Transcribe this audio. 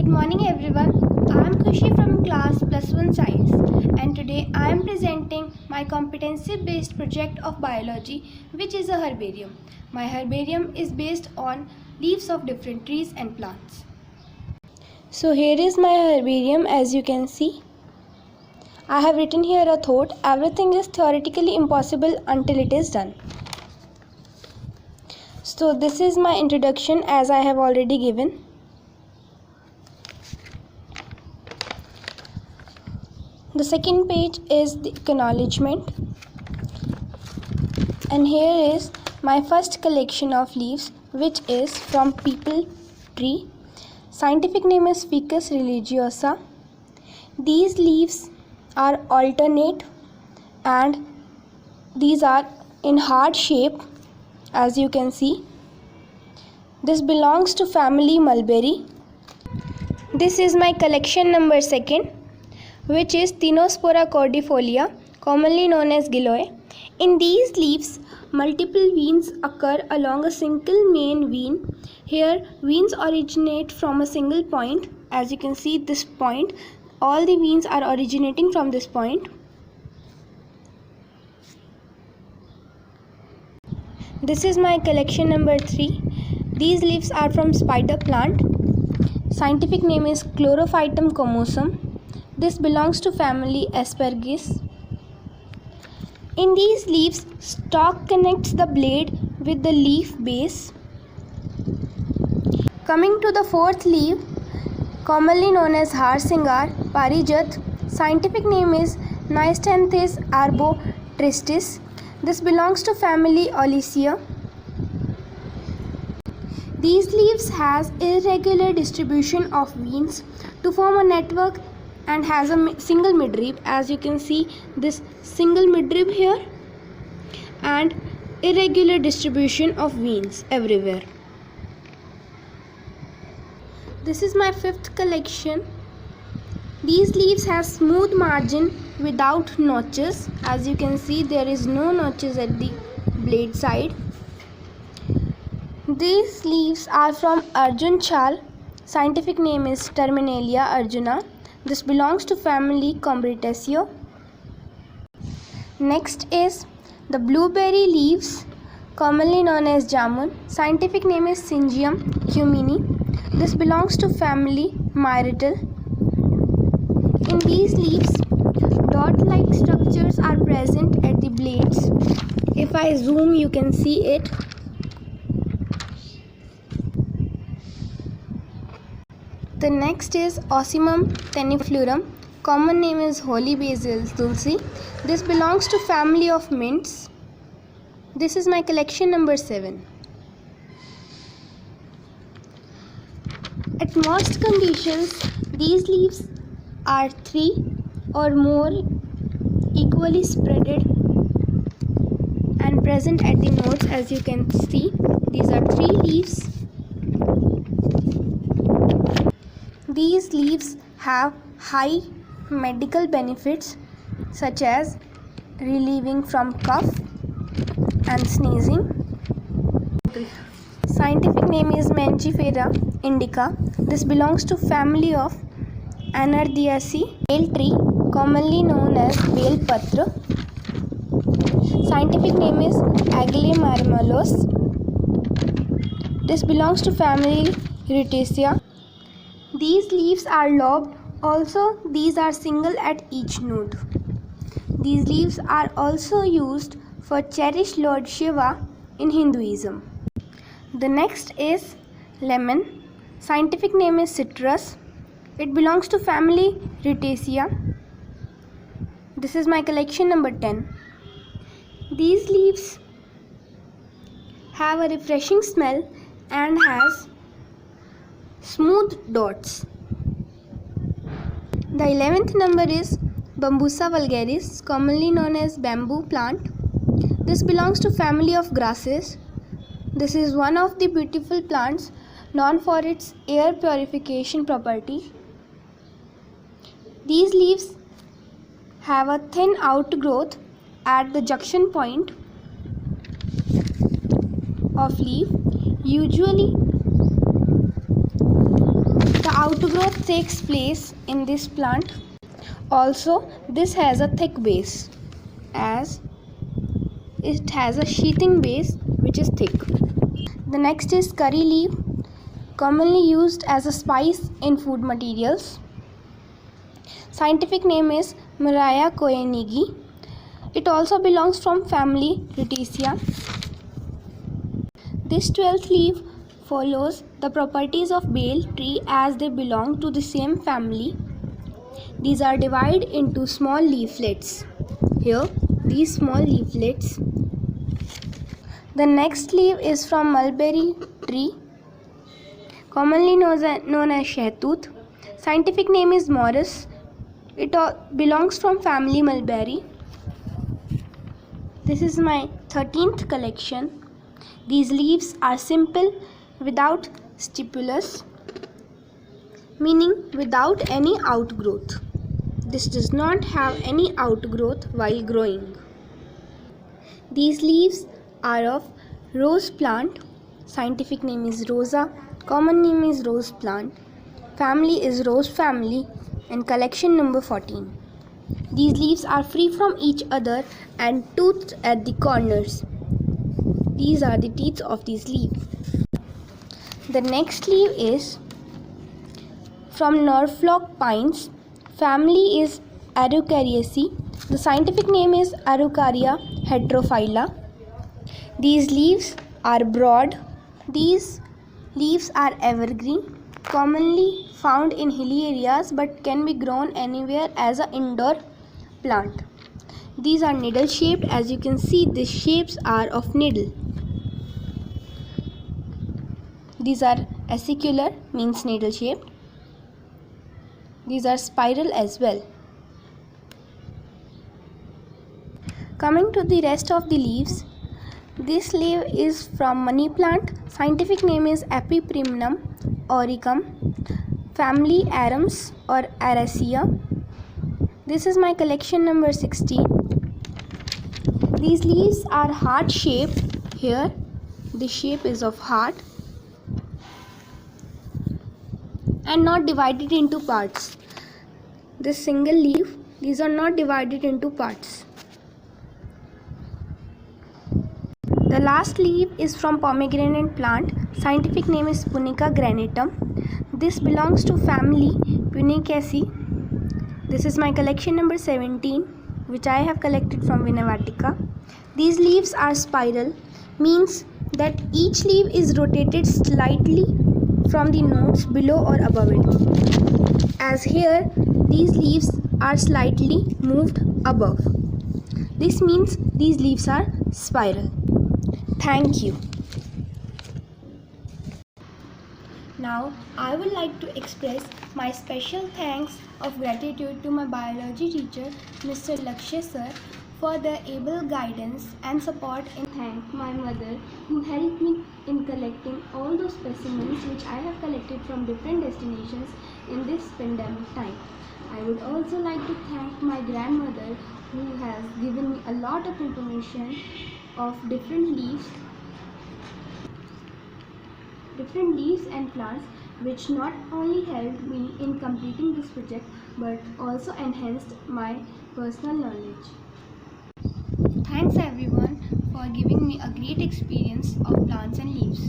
Good morning everyone. I am Khushi from class plus 1 science and today I am presenting my competency based project of biology, which is a herbarium. My herbarium is based on leaves of different trees and plants. So here is my herbarium. As you can see, I have written here a thought: everything is theoretically impossible until it is done. So this is my introduction, as I have already given. The second page is the acknowledgement, and here is my first collection of leaves, which is from peepal tree. Scientific name is Ficus religiosa. These leaves are alternate and these are in heart shape, as you can see. This belongs to family mulberry. This is my collection number 2, which is Tinospora cordifolia, commonly known as giloy. In these leaves, multiple veins occur along a single main vein. Here, veins originate from a single point. As you can see, this point, all the veins are originating from this point. This is my collection number 3. These leaves are from spider plant. Scientific name is Chlorophytum comosum. This belongs to family Aspergillus. In these leaves, stalk connects the blade with the leaf base. Coming to the 4th leaf, commonly known as Harsingar, Parijat. Scientific name is Nystanthes arbotristis. This belongs to family Oliaceae. These leaves has irregular distribution of veins to form a network and has a single midrib. As you can see, this single midrib here, and irregular distribution of veins everywhere. This is my 5th collection. These leaves have smooth margin without notches. As you can see, there is no notches at the blade side. These leaves are from Arjun chal. Scientific name is Terminalia arjuna. This belongs to family Combretaceae. Next is the blueberry leaves, commonly known as jamun. Scientific name is Syngium cumini. This belongs to family Myrtle. In these leaves, dot-like structures are present at the blades. If I zoom, you can see it. The next is Ocimum teniflurum. Common name is Holy Basil Tulsi. This belongs to family of mints. This is my collection number 7. At most conditions, these leaves are 3 or more equally spreaded and present at the nodes. As you can see, these are 3 leaves. These leaves have high medical benefits, such as relieving from cough and sneezing. Scientific name is Mangifera indica. This belongs to family of Anardiaceae. Bale tree, commonly known as bale patra. Scientific name is Aglaea marmelos. This belongs to family Rutaceae. These leaves are lobed. Also, these are single at each node. These leaves are also used for cherish Lord Shiva in Hinduism. The next is lemon. Scientific name is Citrus. It belongs to family Rutaceae. This is my collection number 10. These leaves have a refreshing smell and has smooth dots. The 11th number is Bambusa vulgaris, commonly known as bamboo plant. This belongs to family of grasses. This is one of the beautiful plants known for its air purification property. These leaves have a thin outgrowth at the junction point of leaf. Usually, the outgrowth takes place in this plant. Also, this has a thick base, as it has a sheathing base which is thick. The next is curry leaf, commonly used as a spice in food materials. Scientific name is Murraya koenigi. It also belongs from family Rutaceae. This 12th leaf follows the properties of bale tree as they belong to the same family. These are divided into small leaflets. Here, these small leaflets. The next leaf is from mulberry tree, commonly known as shahtooth. Scientific name is Morus. It belongs from family mulberry. This is my 13th collection. These leaves are simple without stipulus, meaning without any outgrowth. This does not have any outgrowth while growing. These leaves are of rose plant. Scientific name is Rosa. Common name is rose plant. Family is rose family, and collection number 14. These leaves are free from each other and toothed at the corners. These are the teeth of these leaves. The next leaf is from Norfolk pines. Family is Araucariaceae. The scientific name is Araucaria heterophylla. These leaves are broad. These leaves are evergreen, commonly found in hilly areas but can be grown anywhere as an indoor plant. These are needle shaped. As you can see, the shapes are of needle. These are acicular, means needle shaped. These are spiral as well. Coming to the rest of the leaves, this leaf is from money plant. Scientific name is Epiprimnum auricum. Family Arums or Araceae. This is my collection number 16. These leaves are heart shaped. Here the shape is of heart and not divided into parts. This single leaf, these are not divided into parts. The last leaf is from pomegranate plant. Scientific name is Punica granatum. This belongs to family Punicaceae. This is my collection number 17, which I have collected from Vinavatica. These leaves are spiral, means that each leaf is rotated slightly from the nodes below or above it. As here, these leaves are slightly moved above. This means these leaves are spiral. Thank you. Now, I would like to express my special thanks of gratitude to my biology teacher, Mr. Lakshya sir, for their able guidance and support, and thank my mother who helped me in collecting all those specimens which I have collected from different destinations in this pandemic time. I would also like to thank my grandmother who has given me a lot of information of different leaves and plants, which not only helped me in completing this project but also enhanced my personal knowledge. Thanks everyone for giving me a great experience of plants and leaves.